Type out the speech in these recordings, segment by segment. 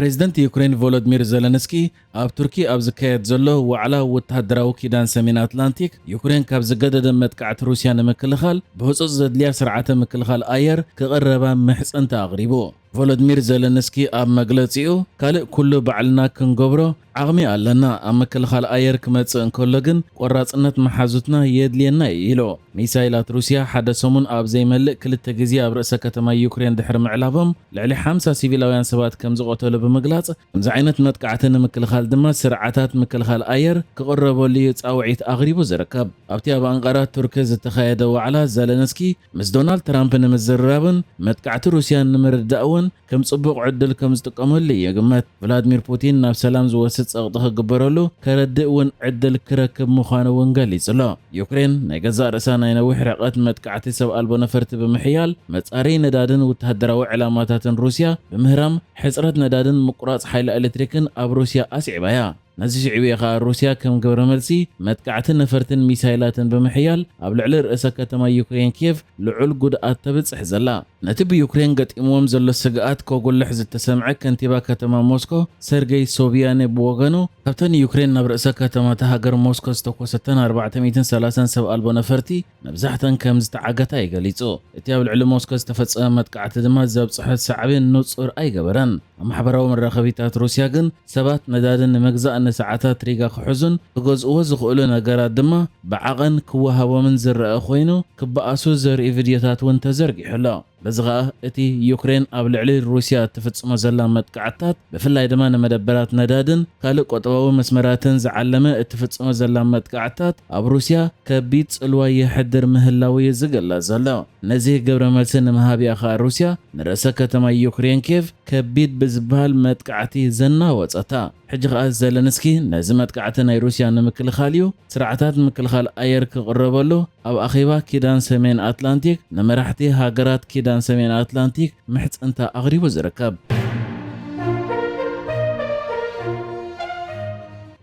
ፕሬዝዳንት ዩክሬን ቮሎዲሚር ዘለንስኪ ኣብ ቱርኪ ኣብ ዝካየድ ዘሎ ዋዕላ ወተሃደራዊ ኪዳን ሰሜን ኣትላንቲክ ዩክሬን ካብ ዝገደደ መጥቃዕቲ ሩስያ ንምክልኻል ብህፁፅ ዘድልያ ስርዓተ ምክልኻል ኣየር ክቐረባ ምሕፀንታ ኣቕሪቡ። ቮሎዲሚር ዘለንስኪ ኣብ መግለፂኡ ካልእ ኩሉ ባዕልና ክንገብሮ ዓቕሚ ኣለና ኣብ ምክልኻል ኣየር ክመፅእ እንከሎ ግን ቆራፅነት መሓዙትና የድልየና ኢሉ። ሚሳይላት ሩስያ ሓደ ሰሙን ኣብ ዘይመልእ ክልተ ግዜ ኣብ ርእሰ ከተማ ዩክሬን ድሕሪ ምዕላቦም ልዕሊ 50 ሲቪላውያን ሰባት ከም ዝቆተሉ ብምግላጽ ከምዚ ዓይነት መጥቃዕቲ ንምክልኻል ድማ ስርዓታት ምክልኻል ኣየር ክቕረበሉ ፃውዒት ኣቕሪቡ ዝርከብ። ኣብቲ ኣብ ኣንቃራ ቱርኪ ዝተኻየደ ዋዕላ ዘለንስኪ ምስ ዶናልድ ትራምፕ ንምዝርራብን መጥቃዕቲ ሩስያ ንምርዳእውን ከም ጽቡቕ ዕድል ከም ዝጥቀመሉ ይግመት። ቭላድሚር ፑቲን ናብ ሰላም ዝወስድ ጸቕጢ ክግበረሉ ከረድእ እውን ዕድል ክረክብ ምዃኑ እውን ገሊጹ ኣሎ። ዩክሬን ናይ ገዛእ ርእሳ ናይ ነዊሕ ርሕቀት መጥቃዕቲ ሰብ ኣልቦ ነፈርቲ ብምሕያል መጻረይ ነዳድን ወተሃደራዊ ዕላማታትን ሩስያ ብምህራም ሕፅረት ነዳድን ምቁራጽ ሓይሊ ኤሌክትሪክን ኣብ ሩስያ ኣስዒባ እያ። ነዚ ሽዕብየ ከዓ ሩስያ ከም ግብረ መልሲ መጥቃዕቲ ነፈርትን ሚሳይላትን ብምሕያል ኣብ ልዕሊ ርእሰ ከተማ ዩክሬን ኪየቭ ልዑል ጉድኣት ተብፅሕ ዘላ። ነቲ ብዩክሬን ገጢምዎም ዘሎ ስግኣት ከጉልሕ ዝተሰምዐ ከንቲባ ከተማ ሞስኮ ሰርጌይ ሶቢያኔ ብወገኑ ካብተን ዩክሬን ናብ ርእሰ ከተማታ ሃገር ሞስኮ ዝተኮሰተን 430 ሰብ ኣልቦ ነፈርቲ መብዛሕተን ከም ዝተዓገታ ይገሊጹ። እቲ ኣብ ልዕሊ ሞስኮ ዝተፈጸመ መጥቃዕቲ ድማ ዘብፅሖ ሳዕቢ ንጹር ኣይገበረን። ኣብ ማሕበራዊ መራኸቢታት ሩስያ ግን ሰባት ነዳድን ንምግዛእ ንሰዓታት ሪጋ ክሕዙን ክገዝእዎ ዝኽእሉ ነገራት ድማ ብዓቐን ክወሃቦምን ዝረአ ኮይኑ ክበኣሱ ዘርኢ ቪድዮታት እውን ተዘርጊሑ ኣሎ። በዚ ከዓ እቲ ዩክሬን ኣብ ልዕሊ ሩስያ እትፍጽሞ ዘላ መጥቃዕትታት ብፍላይ ድማ ንመደበራት ነዳድን ካልእ ቆጠባዊ መስመራትን ዝዓለመ እትፍጽሞ ዘላ መጥቃዕትታት ኣብ ሩስያ ከቢድ ጽልዋ የሕድር ምህላው እዩ ዝግለጽ ዘሎ። ነዚ ግብረ መልሲ ንምሃብ እያ ከዓ ሩስያ ንርእሰ ከተማ ዩክሬን ኪየቭ ከቢድ ብዝበሃል መጥቃዕቲ ዘናወፀታ። ሕጂ ከዓ ዘለንስኪ ነዚ መጥቃዕቲ ናይ ሩስያ ንምክልኻል እዩ ስርዓታት ምክልኻል ኣየር ክቕረበሉ ኣብ ኣኼባ ኪዳን ሰሜን ኣትላንቲክ ንመራሕቲ ሃገራት ኪዳን ሰሜን ኣትላንቲክ ምሕፅንታ ኣቕሪቡ ዝርከብ።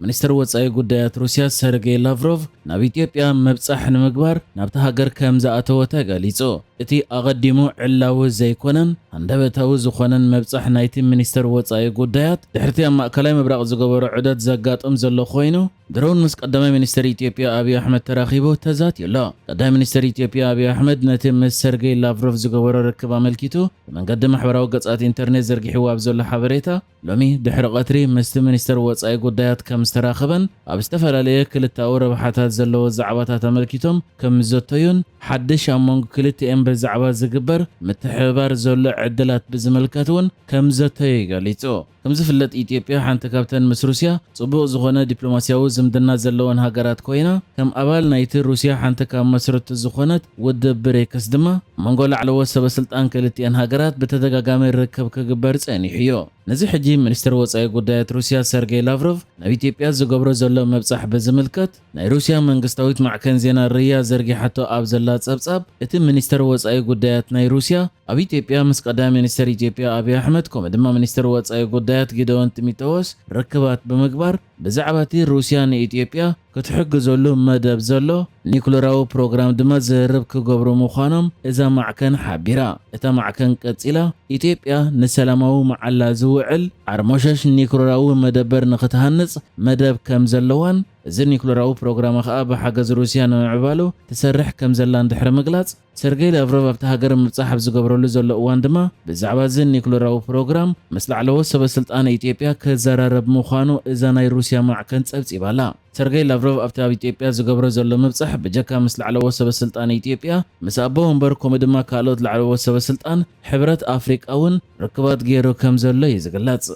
ሚኒስትር ወጻኢ ጉዳያት ሩስያ ሰርጌይ ላቭሮቭ ናብ ኢትዮጵያ መብጻሕ ንምግባር ናብቲ ሃገር ከም ዝኣተወ ተገሊጹ። እቲ ኣቐዲሙ ዕላዊ ዘይኮነን አንደበታዊ ዝኾነን መብጻሕ ናይቲ ሚኒስትር ወጻኢ ጉዳያት ድሕርቲ ኣብ ማእከላይ ምብራቕ ዝገበሮ ዑደት ዘጋጥም ዘሎ ኮይኑ ድሮውን ምስ ቀዳማይ ሚኒስትር ኢትዮጵያ ኣብይ ኣሕመድ ተራኺቡ ተዛትዩ ኣሎ። ቀዳማይ ሚኒስትር ኢትዮጵያ ኣብይ ኣሕመድ ነቲ ምስ ሰርጌይ ላቭሮቭ ዝገበሮ ርክብ ኣመልኪቱ ብመንገዲ ማሕበራዊ ገጻት ኢንተርኔት ዘርጊሕዎ ኣብ ዘሎ ሓበሬታ ሎሚ ድሕሪ ቀትሪ ምስቲ ሚኒስትር ወጻኢ ጉዳያት ከም ዝተራኸበን ኣብ ዝተፈላለየ ክልታዊ ረብሓታት ዘለዎ ዛዕባታት ኣመልኪቶም ከም ዘተዩን ሓድሽ ኣብ መንጎ ክልቲአን ብዛዕባ ዝግበር ምትሕብባር ዘሎ ዕድላት ብዝምልከት እውን ከም ዘተዩ ገሊጹ። ከም ዝፍለጥ ኢትዮጵያ ሓንቲ ካብተን ምስ ሩስያ ጽቡቕ ዝኾነ ዲፕሎማስያዊ ዝምድና ዘለወን ሃገራት ኮይና ከም ኣባል ናይቲ ሩስያ ሓንቲ ካብ መስረቲ ዝኾነት ውድብ ብሬክስ ድማ መንጎ ላዕለዎት ሰበስልጣን ክልቲአን ሃገራት ብተደጋጋሚ ርክብ ክግበር ጸኒሑ እዩ። ነዚ ሕጂ ሚኒስትር ወጻኢ ጉዳያት ሩስያ ሰርጌይ ላቭሮቭ ናብ ኢትዮጵያ ዝገብሮ ዘሎ መብጻሕ ብዝምልከት ናይ ሩስያ መንግስታዊት ማዕከን ዜና ርያ ዘርጊሓቶ ኣብ ዘላ ጸብጻብ እቲ ሚኒስትር ወጻኢ ጉዳያት ናይ ሩስያ ኣብ ኢትዮጵያ ምስ ቀዳማይ ሚኒስትር ኢትዮጵያ ኣብይ ኣሕመድ ከምኡ ድማ ሚኒስትር ወጻኢ ጉዳያት ጊደዎን ቲሞቴዎስ ርክባት ብምግባር ብዛዕባ እቲ ሩስያ ንኢትዮጵያ ክትሕግዘሉ መደብ ዘሎ ኒኩለራዊ ፕሮግራም ድማ ዝርብ ክገብሩ ምዃኖም እዛ ማዕከን ሓቢራ። እታ ማዕከን ቀፂላ ኢትዮጵያ ንሰላማዊ መዓላ ዝውዕል ዓርሞሸሽ ኒኩለራዊ መደበር ንኽትሃንጽ መደብ ከም ዘለዋን እዚ ኒኩለራዊ ፕሮግራም ከዓ ብሓገዝ ሩስያ ንምዕባሉ ትሰርሕ ከም ዘላ እንድሕሪ ምግላጽ ሰርጌይ ላቭሮቭ ኣብቲ ሃገር ምብጻሕ ኣብ ዝገብረሉ ዘሎ እዋን ድማ ብዛዕባ እዚ ኒኩለራዊ ፕሮግራም ምስ ላዕለዎት ሰበስልጣን ኢትዮጵያ ክዘራረብ ምዃኑ እዛ ናይ ሩስያ ማዕከን ጸብጺባላ። ሰርጌይ ላቭሮቭ ኣብቲ ኣብ ኢትዮጵያ ዝገብሮ ዘሎ ምብጻሕ ብጀካ ምስ ላዕለዎት ሰበስልጣን ኢትዮጵያ ምስ ኣቦ ወንበር ከምኡ ድማ ካልኦት ላዕለዎት ሰበስልጣን ሕብረት ኣፍሪቃ እውን ርክባት ገይሩ ከም ዘሎ እዩ ዝግለጽ።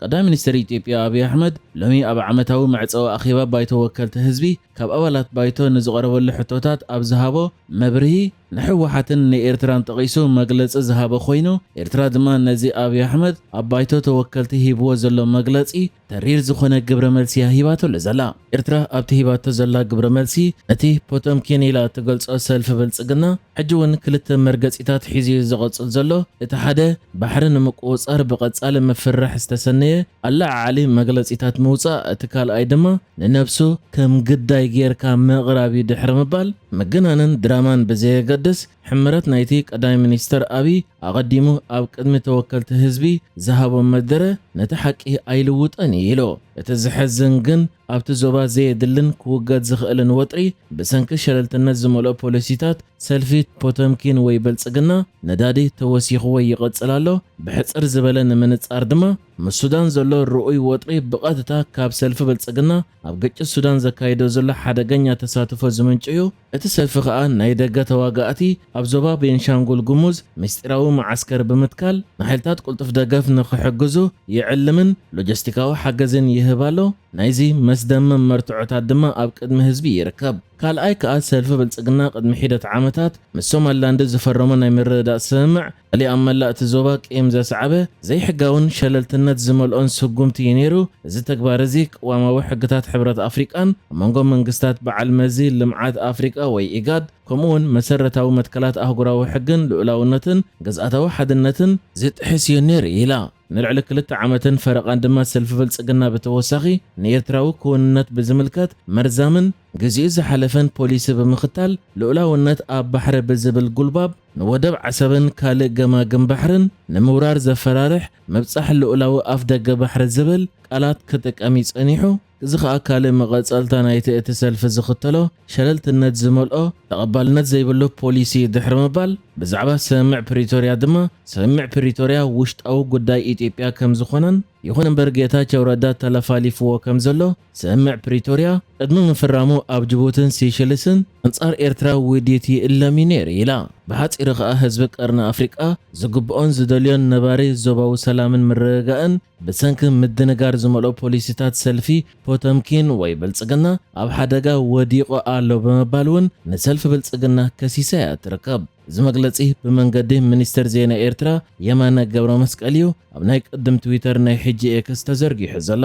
ቀዳማይ ሚኒስትር ኢትዮጵያ ኣብይ ኣሕመድ ሎሚ ኣብ ዓመታዊ መዕፀዊ ኣኼባ ባይቶ ወከልቲ ህዝቢ ካብ ኣባላት ባይቶ ንዝቐረበሉ ሕቶታት ኣብ ዝሃቦ መብርሂ ንሕወሓትን ንኤርትራን ጠቒሱ መግለፂ ዝሃበ ኮይኑ ኤርትራ ድማ ነዚ ኣብይ ኣሕመድ ኣብ ባይቶ ተወከልቲ ሂብዎ ዘሎ መግለፂ ተሪር ዝኾነ ግብረ መልሲ ሂባተሉ ዘላ። ኤርትራ ኣብቲ ሂባቶ ዘላ ግብረ መልሲ እቲ ፖቶምኪን ኢላ እትገልጾ ሰልፊ ብልጽግና ሕጂ እውን ክልተ መርገፂታት ሒዙ ዝቐጽል ዘሎ እቲ ሓደ ባሕሪ ንምቁፅጻር ብቐጻሊ ምፍራሕ ዝተሰነየ ኣላዓሊ መግለፂታት ምውፃእ፣ እቲ ካልኣይ ድማ ንነብሱ ከም ግዳይ ጌርካ ምቕራብ ድሕሪ ምባል ምግናንን ድራማን ብዘየገ ዘገድስ ሕምረት ናይቲ ቀዳማይ ሚኒስተር አብይ ኣቐዲሙ ኣብ ቅድሚ ተወከልቲ ህዝቢ ዝሃቦ መደረ ነቲ ሓቂ ኣይልውጠን ኢሎ እቲ ዝሕዝን ግን ኣብቲ ዞባ ዘየድልን ክውገድ ዝኽእልን ወጥሪ ብሰንኪ ሸለልትነት ዝመልኦ ፖሊሲታት ሰልፊ ፖተምኪን ወይ ብልጽግና ነዳዲ ተወሲኽዎ ይቐጽል ኣሎ ብሕፅር ዝበለ ንምንጻር ድማ ምስ ሱዳን ዘሎ ርኡይ ወጥሪ ብቐጥታ ካብ ሰልፊ ብልጽግና ኣብ ግጭት ሱዳን ዘካይዶ ዘሎ ሓደገኛ ተሳትፎ ዝምንጭዩ እቲ ሰልፊ ከዓ ናይ ደገ ተዋጋእቲ ኣብ ዞባ ቤንሻንጉል ጉሙዝ ምስጢራዊ ማዓስከር ብምትካል ንሓይልታት ቁልጡፍ ደገፍ ንኽሕግዙ ይዕልምን ሎጂስቲካዊ ሓገዝን ይህብ ኣሎ ናይዚ መስደመም መርትዖታት ድማ ኣብ ቅድሚ ህዝቢ ይርከብ ካልኣይ ከዓ ሰልፊ ብልጽግና ቅድሚ ሒደት ዓመታት ምስ ሶማሊላንድ ዝፈረሞ ናይ ምርድዳእ ስምምዕ ቀሊእ ኣብ መላእ እቲ ዞባ ቂም ዘስዓበ ዘይሕጋውን ሸለልትነት ዝመልኦን ስጉምቲ ነይሩ እዚ ተግባር እዚ ቅዋማዊ ሕግታት ሕብረት ኣፍሪቃን ኣብ መንጎ መንግስታት በዓል መዚ ልምዓት ኣፍሪቃ ወይ ኢጋድ ከምኡውን መሰረታዊ መትከላት ኣህጉራዊ ሕግን ልኡላውነትን ገዝኣታዊ ሓድነትን ዝጥሕስ እዩ ነይሩ ኢላ ንልዕሊ 2 ዓመትን ፈረቓን ድማ ሰልፊ ብልጽግና ብተወሳኺ ንኤርትራዊ ክውንነት ብዝምልከት መርዛምን ግዚኡ ዝሓለፈን ፖሊሲ ብምኽታል ልኡላውነት ኣብ ባሕሪ ብዝብል ጉልባብ ንወደብ ዓሰብን ካልእ ገማግም ባሕርን ንምውራር ዘፈራርሕ ምብጻሕ ልኡላዊ ኣፍ ደገ ባሕሪ ዝብል ቃላት ክጥቀም ይጸኒሑ እዚ ከዓ ካልእ መቐጸልታ ናይቲ እቲ ሰልፊ ዝኽተሎ ሸለልትነት ዝመልኦ ተቐባልነት ዘይብሉ ፖሊሲ ድሕሪ ምባል ብዛዕባ ስምምዕ ፕሪቶርያ ድማ ስምምዕ ፕሪቶርያ ውሽጣዊ ጉዳይ ኢትዮጵያ ከም ዝኾነን ይኹን እምበር ጌታቸው ረዳ ተለፋሊፍዎ ከም ዘሎ ስምምዕ ፕሪቶርያ ቅድሚ ምፍራሙ ኣብ ጅቡትን ሲሸልስን አንጻር ኤርትራ ውዲት ይእለም ነይሩ ኢላ ብሓፂሩ ከዓ ህዝቢ ቀርኒ ኣፍሪቃ ዝግብኦን ዝደልዮን ነባሪ ዞባዊ ሰላምን ምርግጋእን ብሰንኪ ምድንጋር ዝመልኦ ፖሊሲታት ሰልፊ ፖተምኪን ወይ ብልጽግና ኣብ ሓደጋ ወዲቑ ኣሎ ብምባል እውን ንሰልፊ ብልጽግና ከሲሳ እያ ትርከብ እዚ መግለጺ ብመንገዲ ሚኒስተር ዜና ኤርትራ የማነ ገብረ መስቀል እዩ ኣብ ናይ ቅድም ትዊተር ናይ ሕጂ ኤክስ ተዘርጊሑ ዘሎ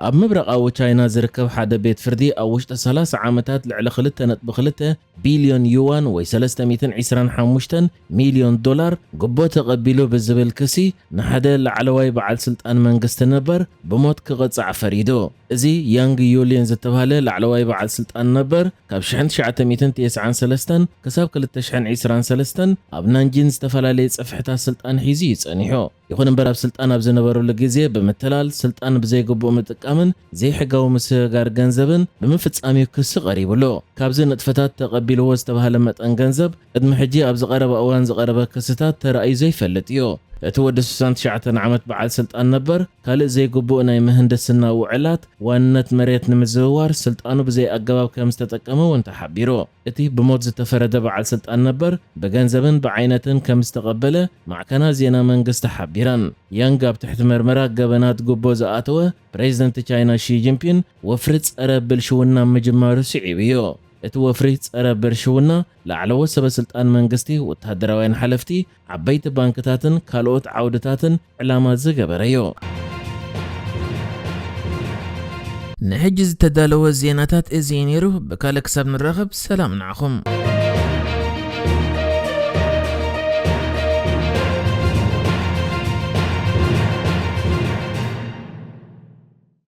ኣብ ምብራቃዊ ቻይና ዝርከብ ሓደ ቤት ፍርዲ ኣብ ውሽጢ 30 ዓመታት ልዕሊ 2.2 ቢልዮን ዩዋን ወይ 325 ሚልዮን ዶላር ጉቦ ተቐቢሉ ብዝብል ክሲ ንሓደ ላዕለዋይ በዓል ስልጣን መንግስቲ ነበር ብሞት ክቕጻዕ ፈሪዱ እዚ ያንግ ዩሊን ዝተባሃለ ላዕለዋይ በዓል ስልጣን ነበር ካብ 1993 ክሳብ 2023 ኣብ ናንጂን ዝተፈላለየ ጽፍሕታት ስልጣን ሒዙ ይጸኒሑ ይኹን እምበር ኣብ ስልጣን ኣብ ዝነበሩሉ ግዜ ብምትላል ስልጣን ብዘይግቡእ ምጥቃምን ዘይሕጋዊ ምስጋር ገንዘብን ብምፍጻሚው ክስ ቀሪቡሉ ካብዚ ንጥፈታት ተቐቢልዎ ዝተባሃለ መጠን ገንዘብ ቅድሚ ሕጂ ኣብ ዝቐረበ እዋን ዝቐረበ ክስታት ተራእዩ ዘይፈልጥ እዩ እቲ ወዲ 69 ዓመት በዓል ስልጣን ነበር ካልእ ዘይግቡእ ናይ ምህንድስና ውዕላት ዋንነት መሬት ንምዝውዋር ስልጣኑ ብዘይ ኣገባብ ከም ዝተጠቀመ እውን ተሓቢሩ እቲ ብሞት ዝተፈረደ በዓል ስልጣን ነበር ብገንዘብን ብዓይነትን ከም ዝተቐበለ ማዕከና ዜና መንግስቲ ሓቢረን ያንግ ኣብ ትሕቲ መርመራ ገበናት ጉቦ ዝኣተወ ፕሬዚደንት ቻይና ሺ ጂንፒን ወፍሪ ጸረ ብልሽውና ምጅማሩ ስዒቡ እዩ እቲ ወፍሪ ጸረ ብልሽውና ላዕለወ ሰበስልጣን መንግስቲ ወተሃደራውያን ሓለፍቲ ዓበይቲ ባንክታትን ካልኦት ዓውድታትን ዕላማ ዝገበረ እዩ ንሕጂ ዝተዳለወ ዜናታት እዚ ነይሩ ብካልእ ክሳብ ንራኸብ ሰላም ንዓኹም